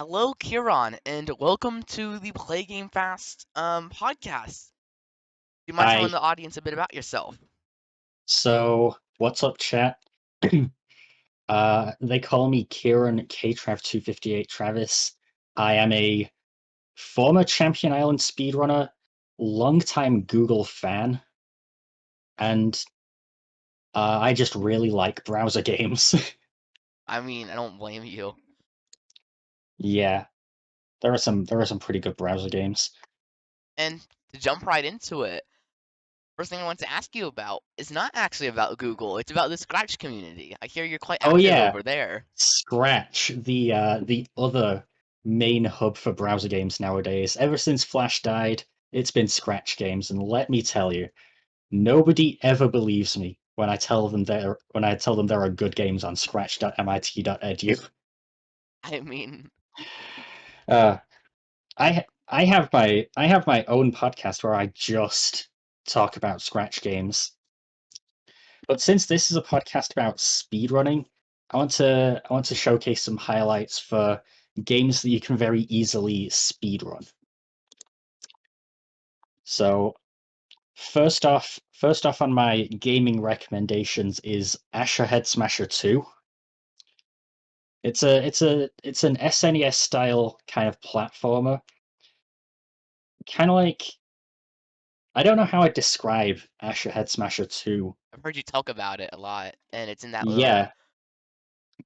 Hello, Keiron, and welcome to the Play Game Fast podcast. Do you mind telling Hi. the audience a bit about yourself? So, what's up, chat? They call me Keiron KTrav258 Travis. I am a former Champion Island speedrunner, longtime Google fan, and I just really like browser games. I mean, I don't blame you. Yeah, there are some pretty good browser games. And to jump right into it, first thing I want to ask you about is not actually about Google. It's about the Scratch community. I hear you're quite Oh active yeah, over there. Scratch, the other main hub for browser games nowadays. Ever since Flash died, it's been Scratch games, and let me tell you, nobody ever believes me when I tell them there are good games on scratch.mit.edu. I mean, Uh, I have my own podcast where I just talk about Scratch games. But since this is a podcast about speedrunning, I want to showcase some highlights for games that you can very easily speedrun. So first off on my gaming recommendations is Asher Head Smasher 2. It's an SNES style kind of platformer. Kind of like, I don't know how I describe Asher Head Smasher 2. I've heard you talk about it a lot, and it's in that little. Yeah,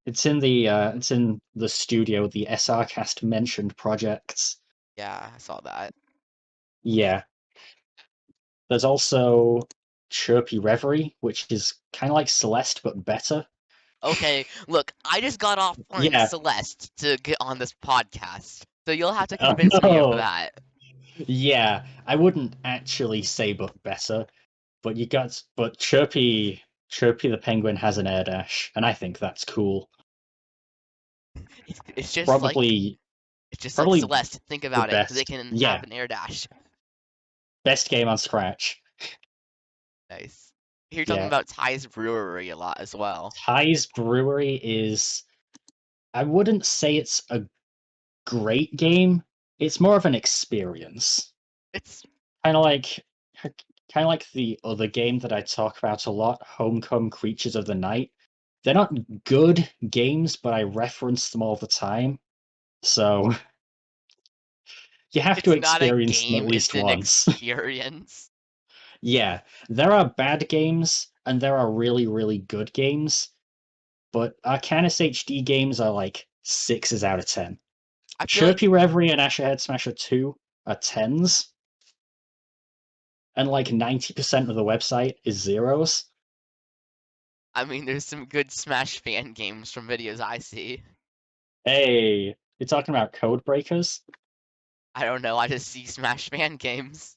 it's in the studio, the SRcast mentioned projects. Yeah, I saw that. Yeah. There's also Chirpy Reverie, which is kind of like Celeste but better. Okay, look, I just got off playing Yeah. Celeste to get on this podcast, so you'll have to Oh convince me of no. that. Yeah, I wouldn't actually say but better, but Chirpy the Penguin has an air dash, and I think that's cool. It's just like Probably it's just like probably Celeste. Think the about it. They best. can have Yeah, an air dash. best game on Scratch. Nice. You're talking Yeah. about Ty's Brewery a lot as well. Ty's Brewery is, I wouldn't say it's a great game. It's more of an experience. It's Kind of like kind of like the other game that I talk about a lot, Homecome Creatures of the Night. They're not good games, but I reference them all the time. So you have to it's not a experience them at game. It's least an once. experience. Yeah, there are bad games and there are really, really good games, but Arcanus HD games are like sixes out of 10. I feel like Chirpy Reverie and Asher Head Smasher 2 are tens, and like 90% of the website is zeros. there's some good Smash fan games from videos I see. Hey, you're talking about Code Breakers? I don't know. I just see Smash fan games.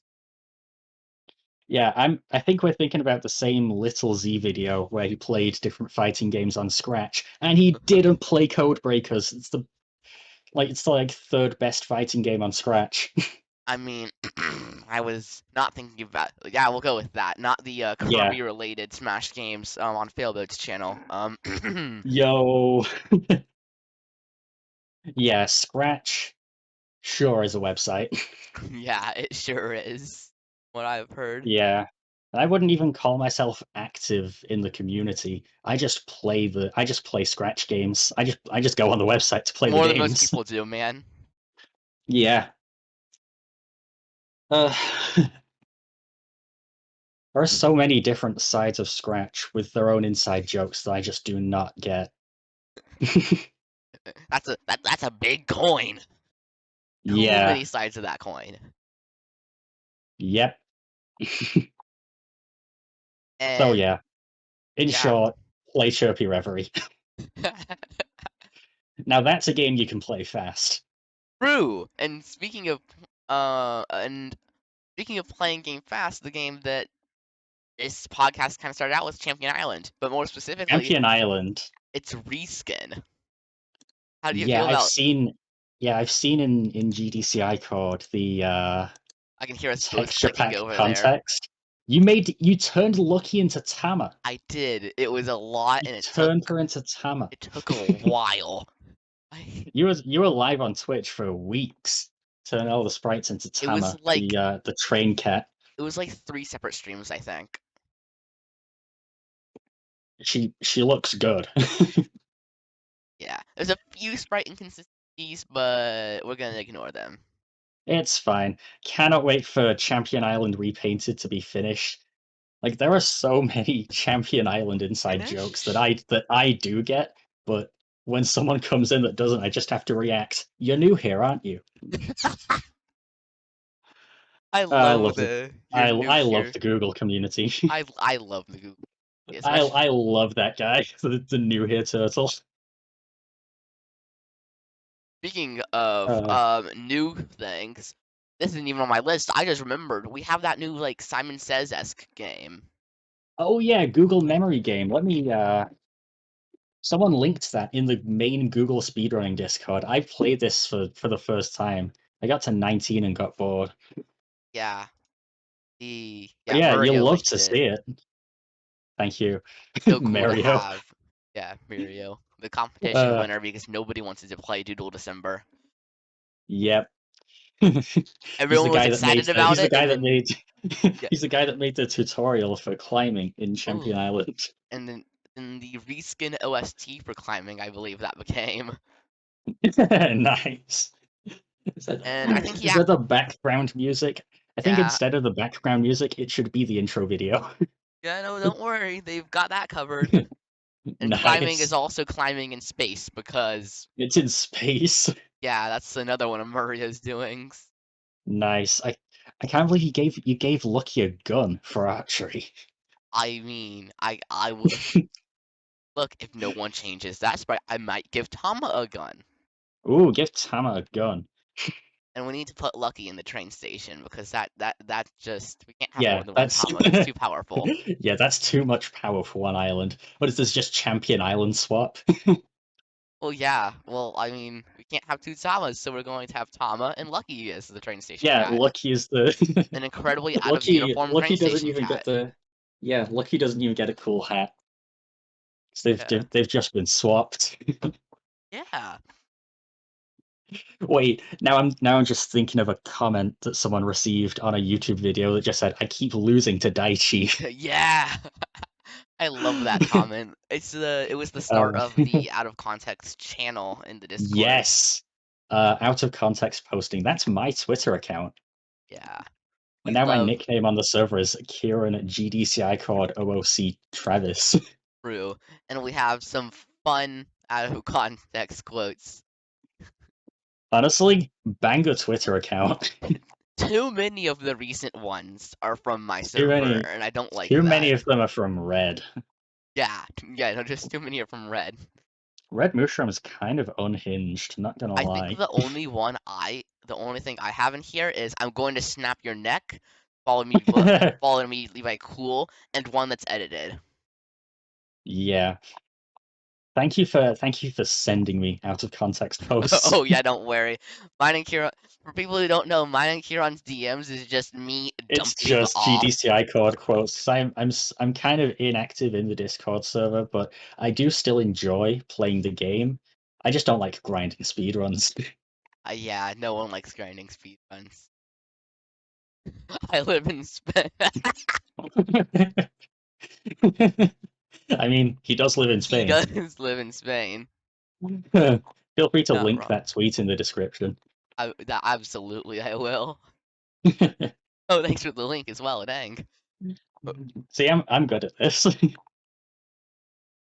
Yeah, I think we're thinking about the same Little Z video where he played different fighting games on Scratch, and he didn't play Code Breakers. It's the third best fighting game on Scratch. I mean, I was not thinking about. Yeah, we'll go with that. Not the Yeah. Kirby related Smash games on Failboat's channel. Yo. Yeah, Scratch sure is a website. Yeah, it sure is. What I've heard. Yeah. I wouldn't even call myself active in the community. I just play Scratch games. I just go on the website to play the More than most games. people do, man. Yeah. Uh, there are so many different sides of Scratch with their own inside jokes that I just do not get. That's a big coin. Too Yeah. many sides of that coin. Yep. So And yeah. In yeah. short, play Chirpy Reverie. Now that's a game you can play fast. True. And speaking of playing game fast, the game that this podcast kind of started out with Champion Island, but more specifically, Champion Island. it's Reskin. How do you Yeah, feel I've about? seen I've seen in GDCI code the I can hear us both texture clicking pack over there. context. You turned Lucky into Tama. I did. It was a lot, You and turned her into Tama. it took a while. I, You were live on Twitch for weeks, turning all the sprites into it was Tama, like the train cat. it was like 3 separate streams, I think. She looks good. Yeah, there's a few sprite inconsistencies, but we're gonna ignore them. It's fine. Cannot wait for Champion Island Repainted to be finished. Like there are so many Champion Island inside jokes that Finish? I do get, but when someone comes in that doesn't, I just have to react. You're new here, aren't you? I I love love the the you're new I love here. the Google community. I love the Google, I especially. love that guy, the new here turtle. Speaking of Uh, new things, this isn't even on my list. I just remembered we have that new like Simon Says-esque game. oh yeah, Google Memory Game. Let me someone linked that in the main Google speedrunning Discord. I played this for the first time. I got to 19 and got bored. Yeah, But yeah, you'll Mario love linked to it. see it. Thank you, So cool to Mario. have. Yeah, Mario, the competition Uh, winner because nobody wanted to play Doodle December. yep. Everyone was excited about He's the it, guy and that then made yeah, he's the guy that made the tutorial for climbing in Champion ooh, Island. and then the reskin OST for climbing, I believe that became. Nice. And I think Is that the background music? I think yeah, instead of the background music, it should be the intro video. yeah, no, don't worry, they've got that covered. And climbing is Nice. also climbing in space because, It's in space. yeah, that's another one of Mario's doings. Nice. I can't believe you gave Lucky a gun for archery. I mean, I will look if no one changes that sprite, I might give Tama a gun, Ooh, give Tama a gun. and we need to put Lucky in the train station because that just we can't have more Yeah, than one that's Tama. It's too powerful. yeah, that's too much power for one island. What is this, just Champion Island swap? Well, yeah. Well, I mean, we can't have 2 Tamas, so we're going to have Tama and Lucky as the train station Yeah, cat. Lucky is the An incredibly out of uniform train Lucky doesn't station even get cat. the yeah, Lucky doesn't even get a cool hat. 'Cause Yeah. they've just been swapped. Yeah. Wait, now I'm just thinking of a comment that someone received on a YouTube video that just said, "I keep losing to Daichi." Yeah. I love that comment. It was the start Uh, of the out of context channel in the Discord. yes, out of context posting. That's my Twitter account, Yeah. and We now my love nickname on the server is Keiron at GDCI Cord OOC Travis. Brew. And we have some fun out of context quotes. Honestly, banger Twitter account. Too many of the recent ones are from my Too server, many, and I don't like too many that. of them are from Red. Yeah, yeah, no, just too many are from Red. Red Mushroom is kind of unhinged, not gonna I think lie. the only thing I have in here is I'm going to snap your neck, followed immediately by cool, and one that's edited. Yeah. Thank you for sending me out of context posts. Oh yeah, don't worry. Mine and Kieran, for people who don't know, mine and Kieran's DMs is just me It's dumping just off. GDCI Cord quotes. 'Cause I'm kind of inactive in the Discord server, but I do still enjoy playing the game. I just don't like grinding speedruns. Yeah, no one likes grinding speedruns. I live in Spain. I mean, he does live in He Spain. does live in Spain. Feel free to Not link wrong. that tweet in the description. Absolutely, I will. Oh, thanks for the link as well, dang. See, I'm good at this.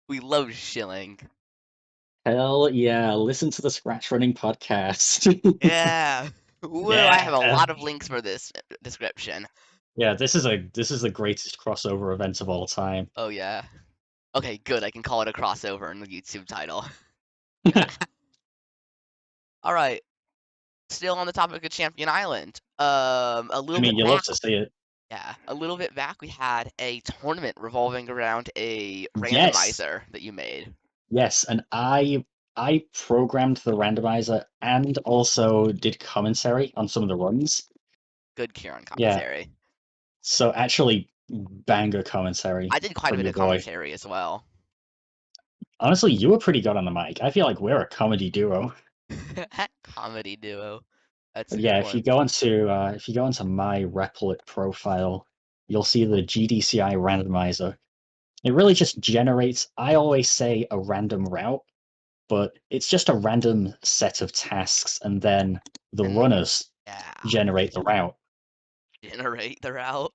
We love shilling. Hell yeah, listen to the Scratch Running podcast. Yeah. Whoa, I have a Yeah. lot of links for this description. Yeah, this is the greatest crossover event of all time. Oh yeah. Okay, good. I can call it a crossover in the YouTube title. All right. Still on the topic of Champion Island. A I little mean, bit you love back. to see it. Yeah, a little bit back, we had a tournament revolving around a Yes, randomizer that you made. yes, and I programmed the randomizer and also did commentary on some of the runs. Good Kieran Yeah, commentary. so actually banger commentary I did quite a from bit your of boy. commentary as well. Honestly, you were pretty good on the mic. I feel like we're a comedy duo. Comedy duo. That's a good Yeah, one. if you go into my Replit profile, you'll see the GDCI Randomizer. It really just generates, I always say a random route, but it's just a random set of tasks, and then the And runners yeah, generate the route. generate the route.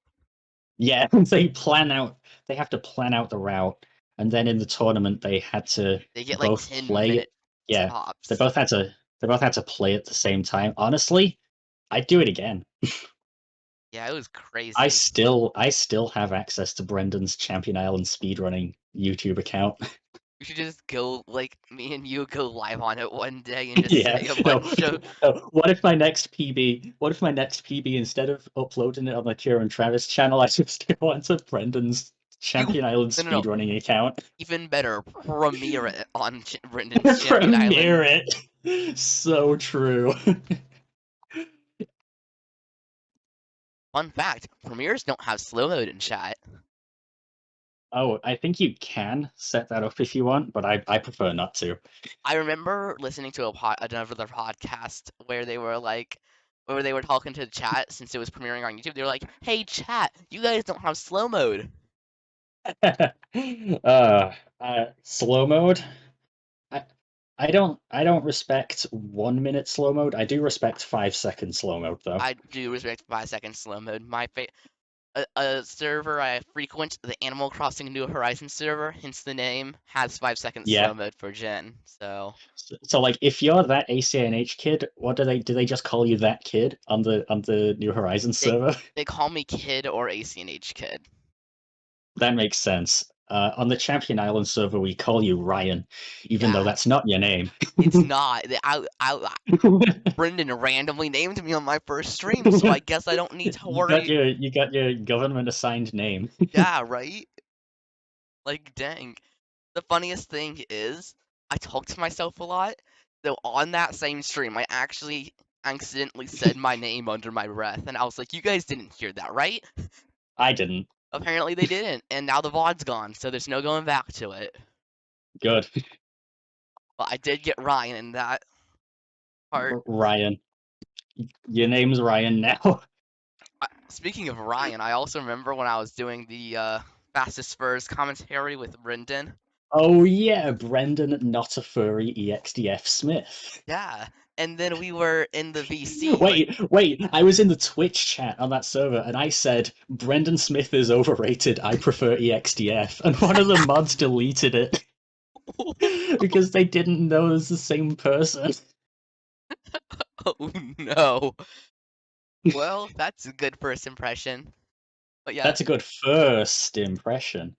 Yeah, they have to plan out the route, and then in the tournament they had to They get like both 10 play it. minutes Yeah, they tops. both had to they both had to play at the same time. Honestly, I'd do it again. Yeah, it was crazy. I still have access to Brendan's Champion Island speedrunning YouTube account. We should just go, like, me and you go live on it one day and just Yeah, say a no, bunch of. no. What if my next PB, instead of uploading it on the Kieran Travis channel, I just go onto Brendan's You. Champion Island No, no, no. speedrunning account? Even better, premiere it on Brendan's Champion Island. Premiere it. So true. Fun fact, premieres don't have slow mode in chat. Oh, I think you can set that up if you want, but I prefer not to. I remember listening to another podcast where they were talking to the chat since it was premiering on YouTube. They were like, "Hey, chat, you guys don't have slow mode." uh, Slow mode. I, I don't respect 1 minute slow mode. I do respect 5 second slow mode though. I do respect 5 second slow mode. A server I frequent, the Animal Crossing New Horizons server, hence the name, has 5 second Yeah. slow mode for Gen. So So like if you're that ACNH kid, what do they just call you that kid on the New Horizons they server? they call me Kid or ACNH Kid. That makes sense. On the Champion Island server, we call you Ryan, even though Yeah, that's not your name. it's not. Brendan randomly named me on my first stream, so I guess I don't need to worry. You got your government assigned name. Yeah, right? Like, dang. The funniest thing is, I talk to myself a lot. So on that same stream, I actually accidentally said my name under my breath, and I was like, "You guys didn't hear that, right?" I didn't. Apparently they didn't, and now the VOD's gone, so there's no going back to it. Good. But I did get Ryan in that part. Ryan. Your name's Ryan now. Speaking of Ryan, I also remember when I was doing the Fastest Spurs commentary with Brendan. Oh yeah, Brendan not a furry EXDF Smith. Yeah, and then we were in the VC, like, Wait, I was in the Twitch chat on that server and I said Brendan Smith is overrated, I prefer EXDF, and one of the mods deleted it because they didn't know it was the same person. oh no. Well, that's a good first impression. But yeah, That's a good first impression.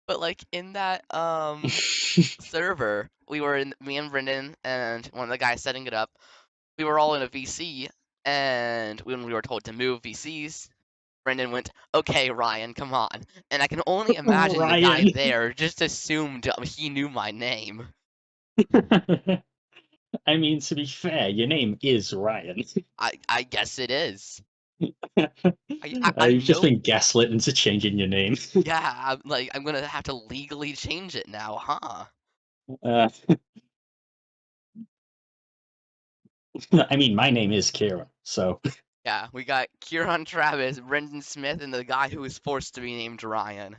but like in that server, we were in me and Brendan and one of the guys setting it up. We were all in a VC, and when we were told to move VCs, Brendan went, "Okay, Ryan, come on." And I can only imagine the guy Ryan. there just assumed he knew my name. I mean, to be fair, your name is Ryan. I guess it is. I You've just know. been gaslit into changing your name. Yeah, I'm gonna have to legally change it now, huh? Uh, I mean, my name is Keiron, so Yeah, we got Kieran Travis, Brendan Smith, and the guy who was forced to be named Ryan.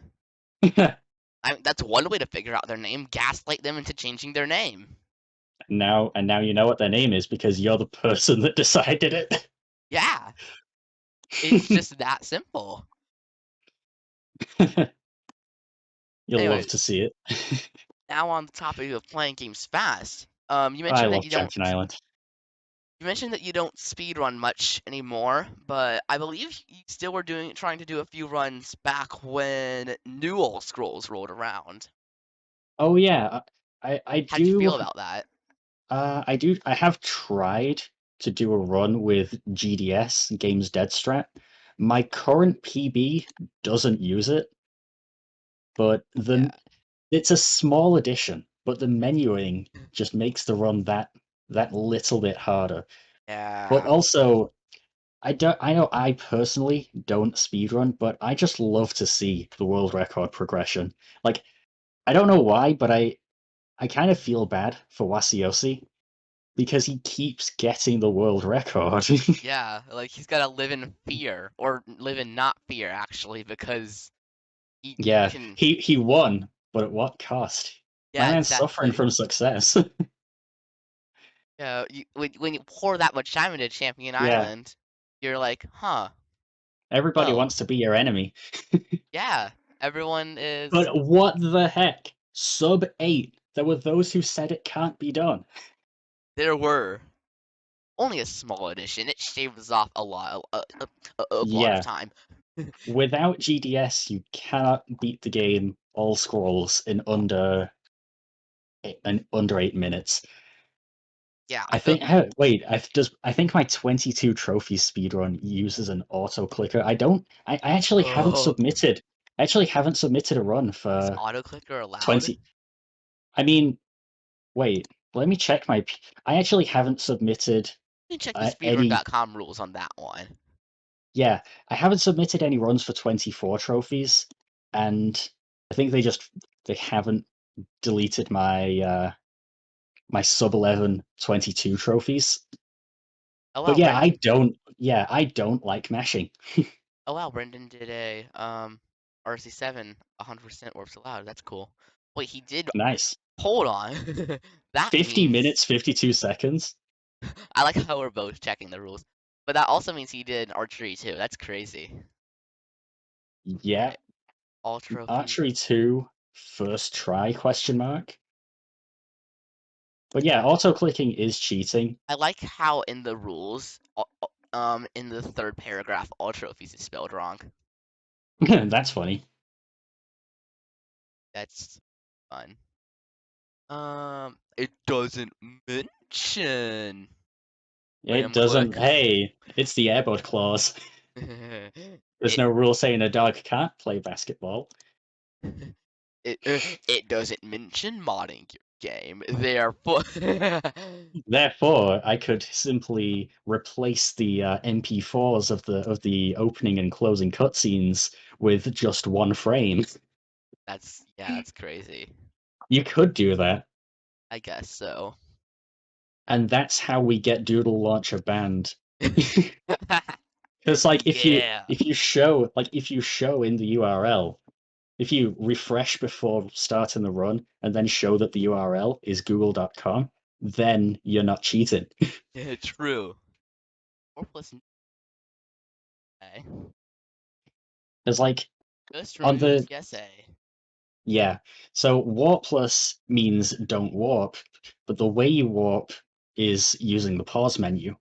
That's one way to figure out their name. Gaslight them into changing their name. now you know what their name is because you're the person that decided it. Yeah, it's just that simple. You'll love Anyways, to see it. now on the topic of playing games fast. I love Champion Island. You mentioned that you don't speedrun much anymore, but I believe you still were trying to do a few runs back when New Old Scrolls rolled around. Oh yeah, I How'd you do. feel about that? I do. I have tried to do a run with GDS Games Dead Strat. My current PB doesn't use it, but Yeah, it's a small addition, but the menuing just makes the run that little bit harder. But yeah, also, I know I personally don't speedrun, but I just love to see the world record progression. Like I don't know why, but I kind of feel bad for Wasiosi because he keeps getting the world record. Yeah, like he's gotta live in fear, or live in not fear actually, because he Yeah, can. he won, but at what cost? My Yeah, man's suffering exactly. from success. Yeah, when you pour that much time into Champion Yeah, Island, you're like, huh, everybody well, wants to be your enemy. yeah, everyone is. But what the heck? Sub 8. There were those who said it can't be done. There were only a small edition. It shaves off a lot of Yeah, time. without GDS, you cannot beat the game all scrolls in under 8 minutes. Yeah, I think. Wait, I think my 22 trophies speedrun uses an auto clicker. I don't. I actually haven't oh, submitted. I actually haven't submitted a run is for auto clicker allowed? 20. I mean, wait. Let me check my. I actually haven't submitted You can check the any. speedrun.com rules on that one. Yeah, I haven't submitted any runs for 24 trophies, and I think they haven't deleted my sub 11 22 trophies. Oh But wow, yeah, Brendan. I don't like mashing. Oh wow, Brendan did a RC7 100% warps allowed. That's cool. Wait, he did. Nice. Hold on. That 50 means minutes, 52 sequends. I like how we're both checking the rules. But that also means he did archery too. That's crazy. Yeah, Right. All trophies. archery 2 first try question mark. But yeah, auto clicking is cheating. I like how in the rules, in the third paragraph, all trophies is spelled wrong. That's funny. That's fun. It doesn't mention. Wait, It I'm doesn't. quick. Hey, it's the airbud clause. There's it no rule saying a dog can't play basketball. it doesn't mention modding your game. Therefore, Therefore, I could simply replace the MP4s of the opening and closing cutscenes with just one frame. that's crazy. You could do that, I guess so. and that's how we get Doodle Launcher banned. Because like Yeah, if you show in the URL, if you refresh before starting the run and then show that the URL is google.com, then you're not cheating. true. Warpless. Okay. It's like Just on remove the TSA. yeah. So warpless means don't warp, but the way you warp is using the pause menu.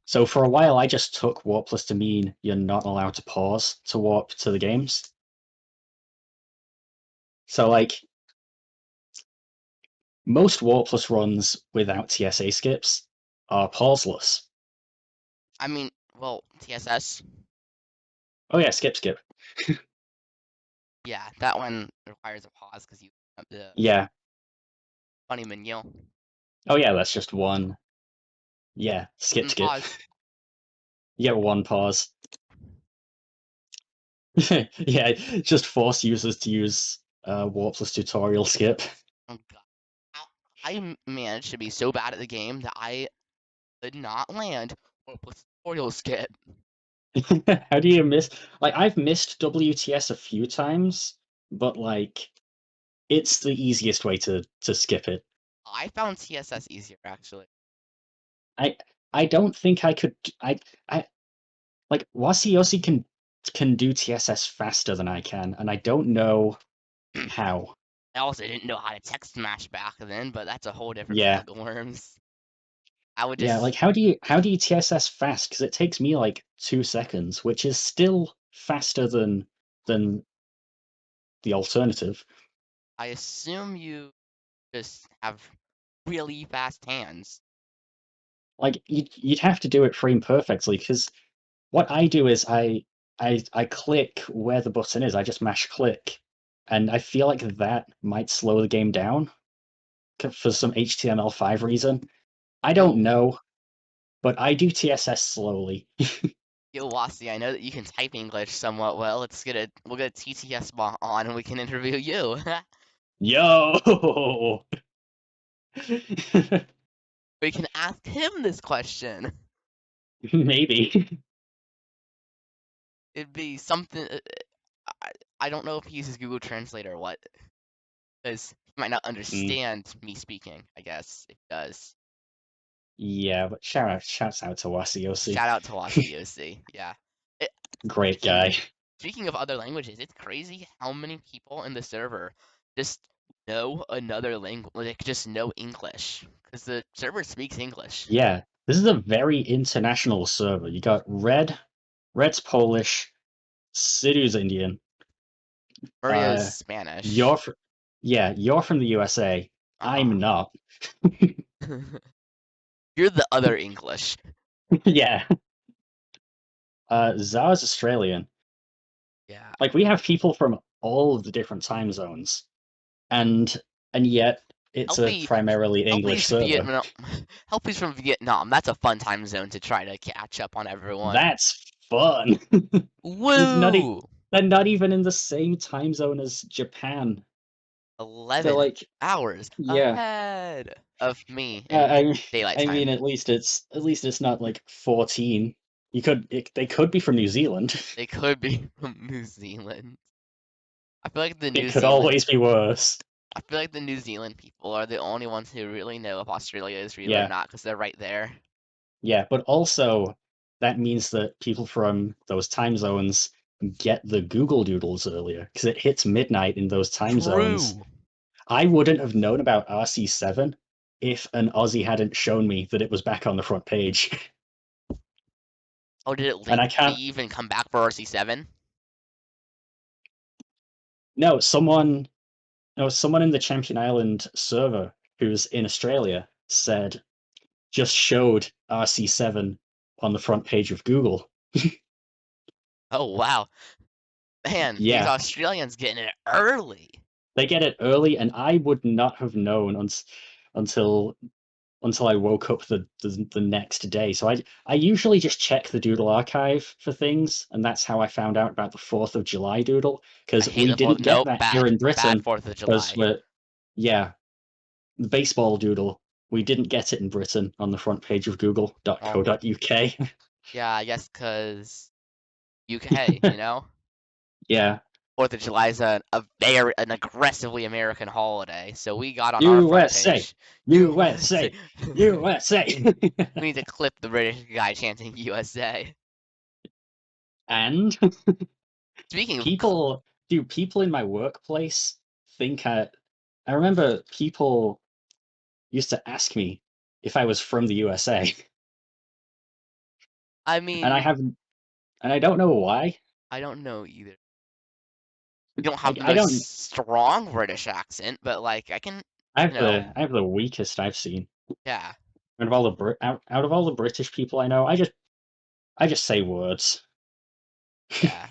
So for a while I just took warpless to mean you're not allowed to pause to warp to the games. So like most warpless runs without TSA skips are pauseless. I mean, well, TSS. Oh yeah, skip skip. Yeah, that one requires a pause because you have the Yeah. funny menu. Oh yeah, that's just one. Yeah, skip Button skip. pause. You get one pause. Yeah, just force users to use warpless tutorial skip. Oh god. Managed to be so bad at the game that I did not land Warpless tutorial skip. How do you miss? Like, I've missed WTS a few times, but like, it's the easiest way to skip it. I found TSS easier actually. I I don't think I could. I like Wasiosi can do TSS faster than I can, and I don't know how. I also didn't know how to text smash back then, but that's a whole different Yeah, bag of worms. I would yeah. just, Like, how do you TSS fast? Because it takes me like 2 seconds, which is still faster than the alternative. I assume you just have really fast hands. Like, you'd have to do it frame perfectly because what I do is I click where the button is. I just mash click, and I feel like that might slow the game down for some HTML5 reason. I don't Yo, know, but I do TSS slowly. yo, Wasi, I know that you can type English somewhat well. We'll get a TTS bot on and we can interview you. Yo! We can ask him this question. Maybe. It'd be something. I, I don't know if he uses Google Translate or what, because he might not Mm, understand me speaking. I guess if he does. yeah, but shouts out to Wasiosi. Shout out to Wasiosi. Yeah. It, Great guy. speaking speaking of other languages, it's crazy how many people in the server just know another language, like just know English, because the server speaks English. Yeah, this is a very international server. You got Red's Polish, Sidhu's Indian. Mario's Uh, Spanish. you're fr- yeah, you're from the USA. I'm Uh not. huh. You're the other English. Yeah. Zara's Australian. Yeah. Like we have people from all of the different time zones, and yet it's a Healthy, primarily English healthy's server. Vietnam. Healthy's from Vietnam. That's a fun time zone to try to catch up on everyone. That's fun. There's not e- Woo! They're not even in the same time zone as Japan. They're 11 like, hours yeah. ahead of me Uh, in I daylight I mean, time. at least it's not like 14. They could be from New Zealand. They could be from New Zealand. I feel like the It New could Zealand always be worse. I feel like the New Zealand people are the only ones who really know if Australia is real or Yeah, not because they're right there. yeah, but also that means that people from those time zones get the Google Doodles earlier because it hits midnight in those time zones. True. I wouldn't have known about RC7 if an Aussie hadn't shown me that it was back on the front page. Oh, did it And I can't. leave and come back for RC7? No, someone in the Champion Island server who's in Australia said just showed RC7 on the front page of Google. Oh, wow. Man, these Yeah, Australians getting it early. they get it early, and I would not have known until I woke up the next day. So I usually just check the Doodle archive for things, and that's how I found out about the 4th of July Doodle I because hate we the didn't get nope, that here bad, in bad Britain 4th of because July. yeah, the baseball Doodle. We didn't get it in Britain on the front page of Oh, Google.co.uk. yeah, I guess because UK, you know? Yeah, 4th of July is an aggressively American holiday, so we got on our front USA, page. USA. USA, USA. We need to clip the British guy chanting USA. And Speaking of, people in my workplace think I remember people used to ask me if I was from the USA, I and mean, I don't know why. I don't know either. You don't have Like the I don't. most strong British accent, but like I can, you know, I have the weakest I've seen. yeah, Out of all the British people I know, I just say words. yeah.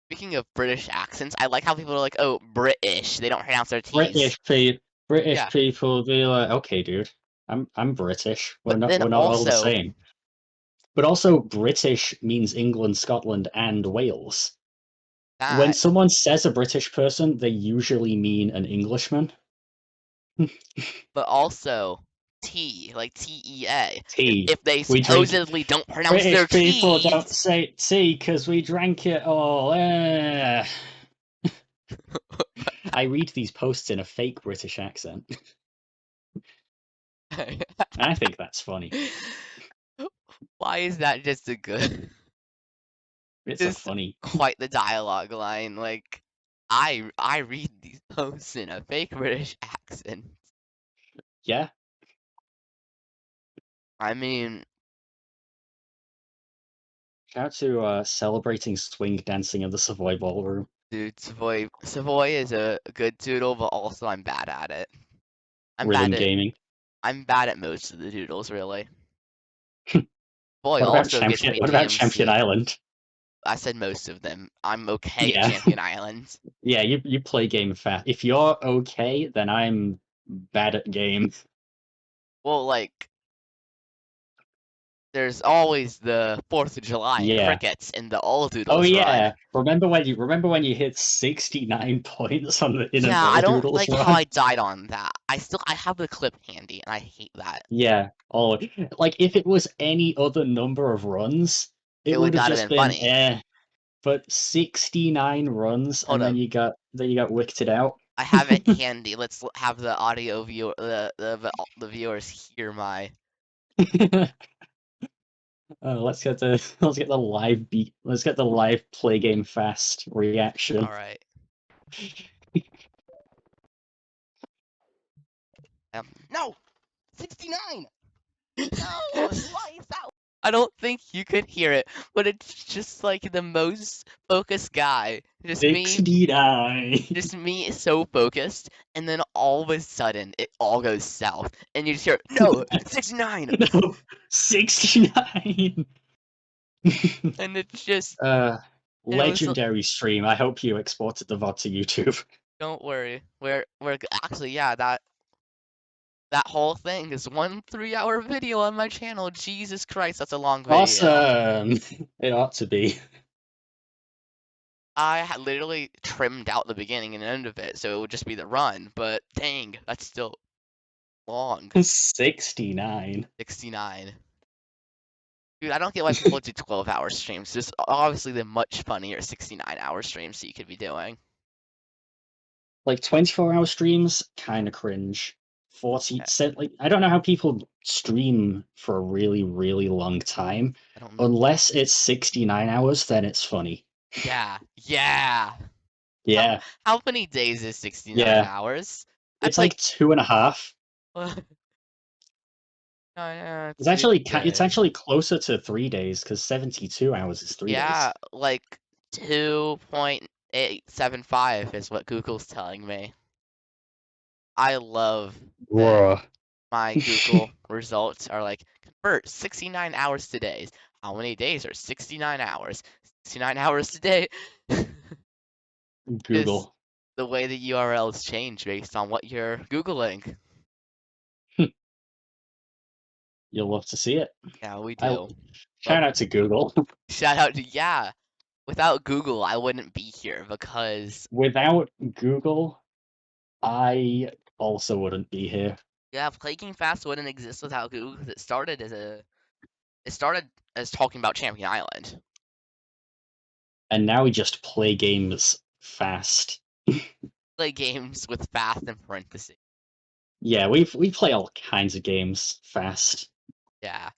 Speaking of British accents, I like how people are like, "Oh, British." They don't pronounce their T's. British pe British Yeah, people be like, okay, dude, I'm British. but then We're not all the also same. But also, British means England, Scotland, and Wales. When that, someone says a British person, they usually mean an Englishman. but also T, like TEA. Tea. If they We drink. supposedly don't pronounce their British people don't T's, say tea because we drank it all. I read these posts in a fake British accent, and I think that's funny. why is that just a good? It's a Just funny. quite the dialogue line. Like, I read these posts in a fake British accent. Yeah. I mean, Shout out to celebrating swing dancing in the Savoy Ballroom. dude, Savoy is a good doodle, but also I'm bad at it. I'm Rhythm bad at gaming. I'm bad at most of the doodles, really. Boy What about also gets Champion? me What about Champion DMC. Island? I said most of them. I'm okay at Yeah, Champion Island. yeah. You play game fast. If you're okay, then I'm bad at game. Well, like There's always the 4th of July and Yeah. crickets in the All Oh Doodles run. yeah. Remember when you hit 69 points in an Yeah, I All don't Doodles like how run? I died on that. I have the clip handy, and I hate that. Yeah. Oh, like if it was any other number of runs, It it would would have not have just been been funny. But 69 runs Hold and up, then you got wicked out. I have it handy. Let's have the audio viewer, the viewers hear my. Let's get the live beat. Let's get the live play game fast All reaction. right. No, 69. No, slice that. I don't think you could hear it, but it's just like the most focused guy. 69. Just me so focused, and then all of a sudden it all goes south, and you just hear no 69, No, 69. and it's just uh, and it was Legendary stream. I hope you exported the VOD to YouTube. don't worry, we're actually yeah that whole thing is one 3-hour video on my channel. Jesus Christ, that's a long video. Awesome. It ought to be. I had literally trimmed out the beginning and end of it, so it would just be the run. But dang, that's still long. 69. 69. Dude, I don't get why people do 12-hour streams. There's obviously the much funnier 69-hour streams that you could be doing. Like 24-hour streams, kind of cringe. 40 Yeah, cent like I don't know how people stream for a really really long time. I don't. Unless it's 69 hours, then it's funny. Yeah, yeah. How Yeah, how many days is 69 yeah. hours? It's That's like like 2.5. It's 2 days. actually closer to 3 days because 72 hours is 3 days. Yeah, like 2.875 is what Google's telling me. I love that Bruh. my Google results are like convert 69 hours to days. How many days are 69 hours? 69 hours today. Just Google. the way the URLs change based on what you're Googling. You'll love to see it. Yeah, we I do. But shout out to Google. shout out to yeah. Without Google, I wouldn't be here because Without Google, I also wouldn't be here. yeah, Play Game Fast wouldn't exist without Google because it started as talking about Champion Island. And now we just play games fast. Play games with fast in parentheses. Yeah, we play all kinds of games fast. Yeah.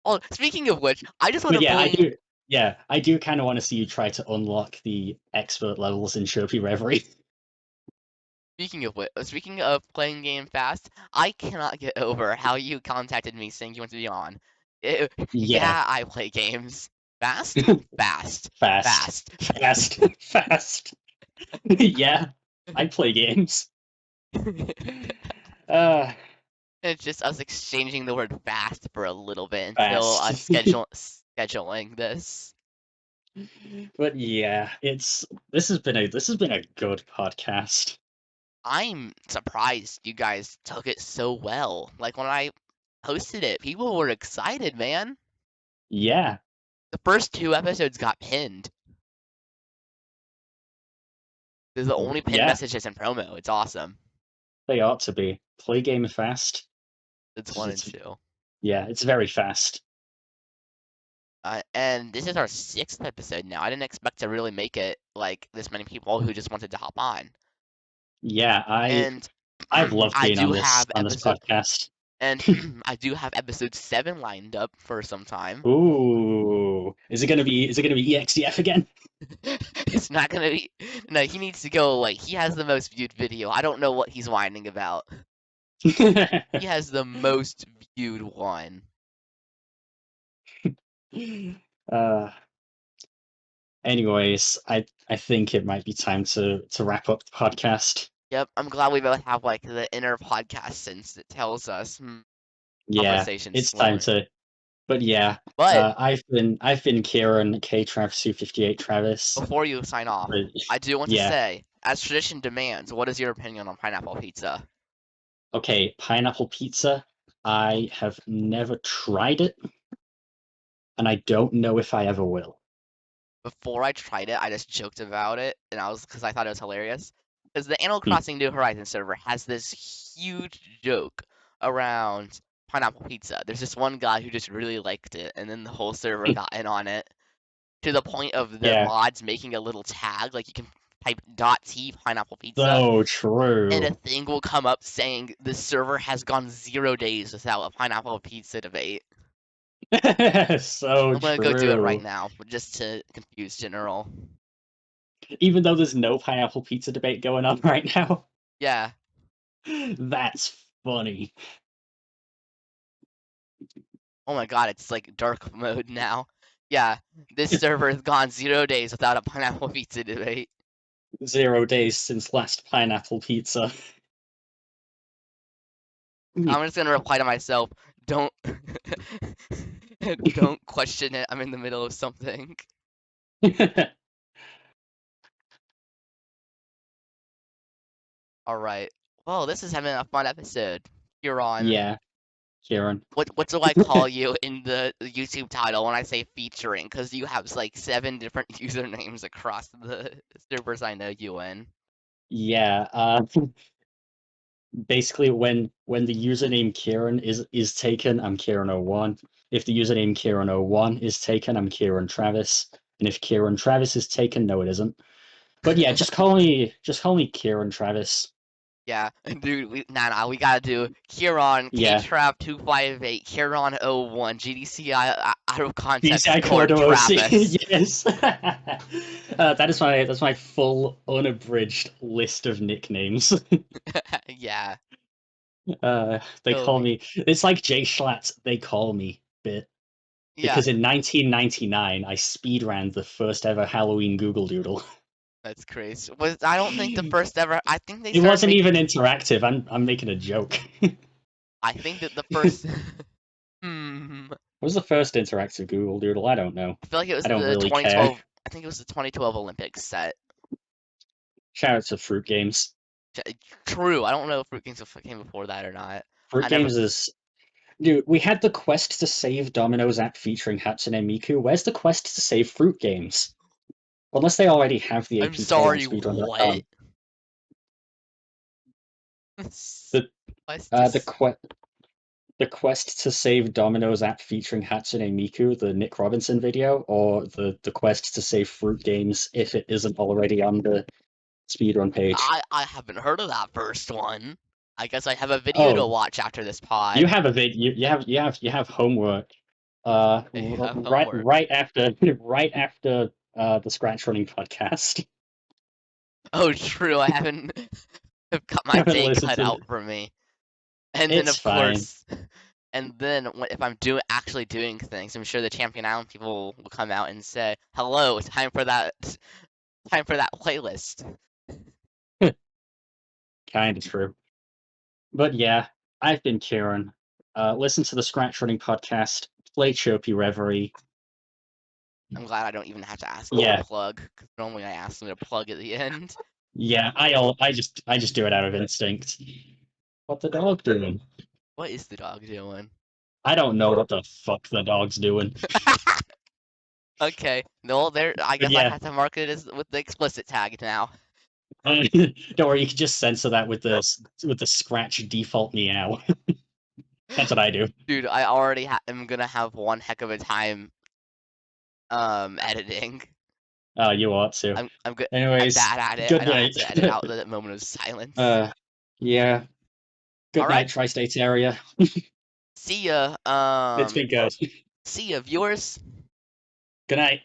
Oh, speaking of which, I just want But to yeah, I bring. do. Yeah, I do kind of want to see you try to unlock the expert levels in Shopi Reverie. Speaking of playing game fast, I cannot get over how you contacted me saying you want to be on. Yeah, Yeah, I play games fast, fast, fast, fast. fast, fast. Yeah, I play games. Uh, It's just us exchanging the word fast for a little bit until fast. scheduling this. But yeah, this has been a good podcast. I'm surprised you guys took it so well. Like when I posted it, people were excited, man. Yeah, The first 2 episodes got pinned. They're the only pinned yeah, messages in promo. It's awesome. they ought to be. Play game fast. It's one and It's two. yeah, it's very fast. And this is our 6th episode now. I didn't expect to really make it like this many people who just wanted to hop on. Yeah, And I've loved I being do have on this podcast. I do have episode 7 lined up for some time. Ooh, is it gonna be EXDF again? It's not gonna be. No, he needs to go. Like he has the most viewed video. I don't know what he's whining about. He has the most viewed one. uh, anyways, I think it might be time to wrap up the podcast. Yep, I'm glad we both have like the inner podcast sense that tells us Yeah, conversation's it's time flowing. to. But yeah, But I've been Kieran K Travis 258 Travis. before you sign off, But I do want to yeah, say, as tradition demands, what is your opinion on pineapple pizza? okay, pineapple pizza. I have never tried it, and I don't know if I ever will. Before I tried it, I just joked about it, and because I thought it was hilarious. Because the Animal Hmm. Crossing New Horizons server has this huge joke around pineapple pizza. There's this one guy who just really liked it, and then the whole server got in on it to the point of the Yeah, mods making a little tag, like you can type .t pineapple pizza, so and a true. thing will come up saying the server has gone 0 days without a pineapple pizza debate. So I'm gonna go do it right true. now, just to confuse General. Even though there's no pineapple pizza debate going on right now. Yeah. That's funny. Oh my god, it's like dark mode now. Yeah, this server has gone 0 days without a pineapple pizza debate. 0 days since last pineapple pizza. I'm just gonna reply to myself, don't don't question it, I'm in the middle of something. Alright. Well, this is having a fun episode. You're on. Yeah, Keiron. What do I call you in the YouTube title when I say featuring? Because you have like 7 different usernames across the servers I know you in. Yeah, basically when the username Keiron is taken, I'm Keiron01. If the username Keiron01 is taken, I'm Keiron Travis. And if Keiron Travis is taken, no, it isn't. But yeah, just call me Keiron Travis. Yeah, dude, nah, we gotta do Keiron, Yeah, Ktrap258, Keiron01, GDCI out of context GDCI score, OC. Travis. Yes. That's my full unabridged list of nicknames. Yeah, They kill call me. me. It's like Jay Schlatt's "They Call Me" bit Yeah, because in 1999 I speedran the first ever Halloween Google Doodle. that's crazy. I don't think the first ever. I think they It started wasn't making. even interactive. I'm making a joke. I think that the first. Hmm. What was the first interactive Google Doodle? I don't know. I feel like it I was don't the really care. 2012. I think it was the 2012 Olympics set. Shout out to Fruit Games. True. I don't know if Fruit Games came before that or not. Fruit I never. Games is Dude, we had the quest to save Domino's app featuring Hatsune Miku. Where's the quest to save Fruit Games? Unless they already have the I'm APK on sorry. What? speedrun.com. The What's uh, the this? que- the quest to save Domino's app featuring Hatsune Miku, the Nick Robinson video, or the quest to save Fruit Games if it isn't already on the speedrun page. I haven't heard of that first one. I guess I have a video to Oh, watch after this you pod. have a vid. You have homework. I have Right homework. right after right after the Scratch Running podcast. Oh, true. I haven't I've got my Haven't day listened cut to. out for me. And then, It's of fine. course, and then if I'm actually doing things, I'm sure the Champion Island people will come out and say, "Hello, time for that playlist." Kind of true. But yeah, I've been Kieran. Listen to the Scratch Running podcast. Play Chirpy Reverie. I'm glad I don't even have to ask for a Yeah, plug, because normally I ask them to plug at the end. yeah. I just do it out of instinct. What the dog doing? What is the dog doing? I don't know what the fuck the dog's doing. Okay, no, there. I But guess I yeah, have to mark it as with the explicit tag now. don't worry. You can just censor that with the Scratch default meow. That's what I do. Dude, I already am gonna have one heck of a time editing. You ought to. I'm good. I'm Anyways, bad at it. I good don't have night. to edit out the moment of silence. uh, yeah. All Good right. night, Tri-State area. See ya. It's been good. See ya, viewers. Good night.